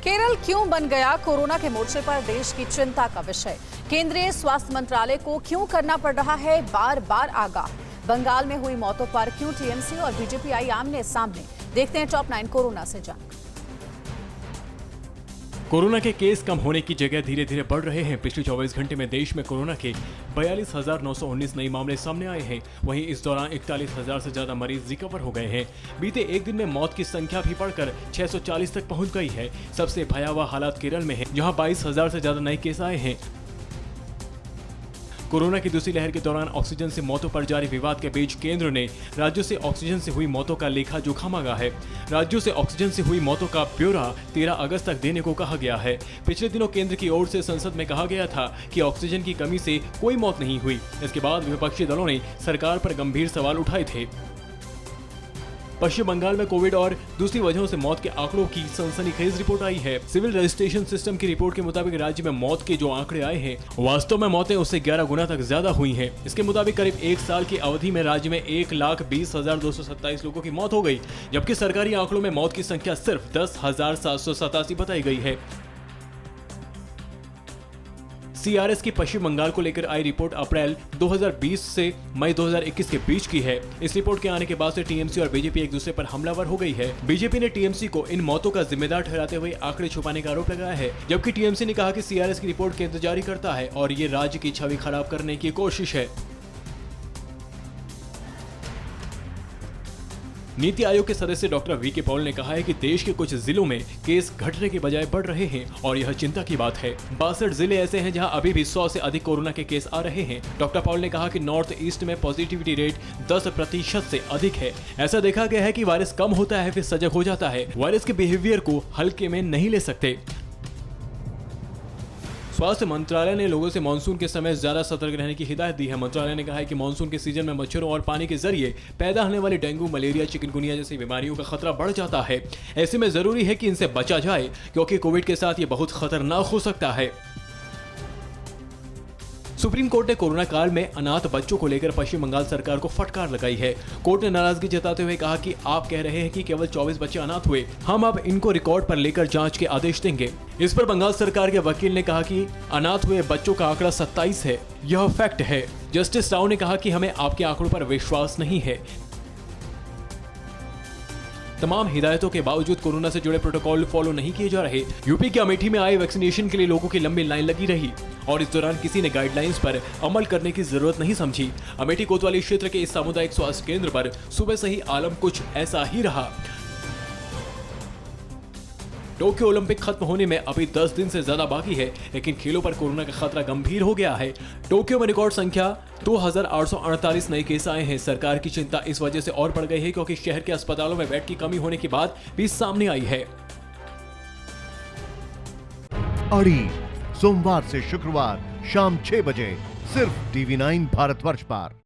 केरल क्यों बन गया कोरोना के मोर्चे पर देश की चिंता का विषय। केंद्रीय स्वास्थ्य मंत्रालय को क्यों करना पड़ रहा है बार बार आगाह। बंगाल में हुई मौतों पर क्यों टीएमसी और बीजेपी आई आमने सामने। देखते हैं टॉप 9 कोरोना से जंग। कोरोना के केस कम होने की जगह धीरे धीरे बढ़ रहे हैं। पिछले 24 घंटे में देश में कोरोना के 42,919 नए मामले सामने आए हैं। वहीं इस दौरान 41,000 से ज्यादा मरीज रिकवर हो गए हैं। बीते एक दिन में मौत की संख्या भी बढ़कर 640 तक पहुंच गई है। सबसे भयावह हालात केरल में है, जहां 22,000 से ज्यादा नए केस आए हैं। कोरोना की दूसरी लहर के दौरान ऑक्सीजन से मौतों पर जारी विवाद के बीच केंद्र ने राज्यों से ऑक्सीजन से हुई मौतों का लेखा जोखा मांगा है। राज्यों से ऑक्सीजन से हुई मौतों का ब्यौरा 13 अगस्त तक देने को कहा गया है। पिछले दिनों केंद्र की ओर से संसद में कहा गया था कि ऑक्सीजन की कमी से कोई मौत नहीं हुई। इसके बाद विपक्षी दलों ने सरकार पर गंभीर सवाल उठाए थे। पश्चिम बंगाल में कोविड और दूसरी वजहों से मौत के आंकड़ों की सनसनीखेज रिपोर्ट आई है। सिविल रजिस्ट्रेशन सिस्टम की रिपोर्ट के मुताबिक राज्य में मौत के जो आंकड़े आए हैं, वास्तव में मौतें उससे 11 गुना तक ज्यादा हुई हैं। इसके मुताबिक करीब एक साल की अवधि में राज्य में 1,20,227 लोगों की मौत हो गई, जबकि सरकारी आंकड़ों में मौत की संख्या सिर्फ 10,787 बताई गई है। सीआरएस की पश्चिम बंगाल को लेकर आई रिपोर्ट अप्रैल 2020 से मई 2021 के बीच की है। इस रिपोर्ट के आने के बाद से टीएमसी और बीजेपी एक दूसरे पर हमलावर हो गई है। बीजेपी ने टीएमसी को इन मौतों का जिम्मेदार ठहराते हुए आंकड़े छुपाने का आरोप लगाया है, जबकि टीएमसी ने कहा कि सीआरएस की रिपोर्ट केंद्र जारी करता है और ये राज्य की छवि खराब करने की कोशिश है। नीति आयोग के सदस्य डॉक्टर वीके पॉल ने कहा है कि देश के कुछ जिलों में केस घटने के बजाय बढ़ रहे हैं और यह चिंता की बात है। 62 जिले ऐसे हैं जहां अभी भी 100 से अधिक कोरोना के केस आ रहे हैं। डॉक्टर पॉल ने कहा कि नॉर्थ ईस्ट में पॉजिटिविटी रेट 10% से अधिक है। ऐसा देखा गया है कि वायरस कम होता है फिर सजग हो जाता है। वायरस के बिहेवियर को हल्के में नहीं ले सकते। स्वास्थ्य मंत्रालय ने लोगों से मानसून के समय ज्यादा सतर्क रहने की हिदायत दी है। मंत्रालय ने कहा है कि मानसून के सीजन में मच्छरों और पानी के जरिए पैदा होने वाली डेंगू, मलेरिया, चिकनगुनिया जैसी बीमारियों का खतरा बढ़ जाता है। ऐसे में जरूरी है कि इनसे बचा जाए, क्योंकि कोविड के साथ ये बहुत खतरनाक हो सकता है। सुप्रीम कोर्ट ने कोरोना काल में अनाथ बच्चों को लेकर पश्चिम बंगाल सरकार को फटकार लगाई है। कोर्ट ने नाराजगी जताते हुए कहा कि आप कह रहे हैं कि केवल 24 बच्चे अनाथ हुए, हम अब इनको रिकॉर्ड पर लेकर जांच के आदेश देंगे। इस पर बंगाल सरकार के वकील ने कहा कि अनाथ हुए बच्चों का आंकड़ा 27 है, यह फैक्ट है। जस्टिस राव ने कहा कि हमें आपके आंकड़ों पर विश्वास नहीं है। तमाम हिदायतों के बावजूद कोरोना से जुड़े प्रोटोकॉल फॉलो नहीं किए जा रहे। यूपी के अमेठी में आए वैक्सीनेशन के लिए लोगों की लंबी लाइन लगी रही और इस दौरान किसी ने गाइडलाइंस पर अमल करने की जरूरत नहीं समझी। अमेठी कोतवाली क्षेत्र के इस सामुदायिक स्वास्थ्य केंद्र पर सुबह से ही आलम कुछ ऐसा ही रहा। टोक्यो ओलंपिक खत्म होने में अभी 10 दिन से ज्यादा बाकी है, लेकिन खेलों पर कोरोना का खतरा गंभीर हो गया है। टोक्यो में रिकॉर्ड संख्या 2,848 नए केस आए हैं। सरकार की चिंता इस वजह से और बढ़ गई है क्योंकि शहर के अस्पतालों में बेड की कमी होने की बात भी सामने आई है। अड़ी सोमवार से शुक्रवार शाम 6 बजे सिर्फ TV9 भारतवर्ष पर।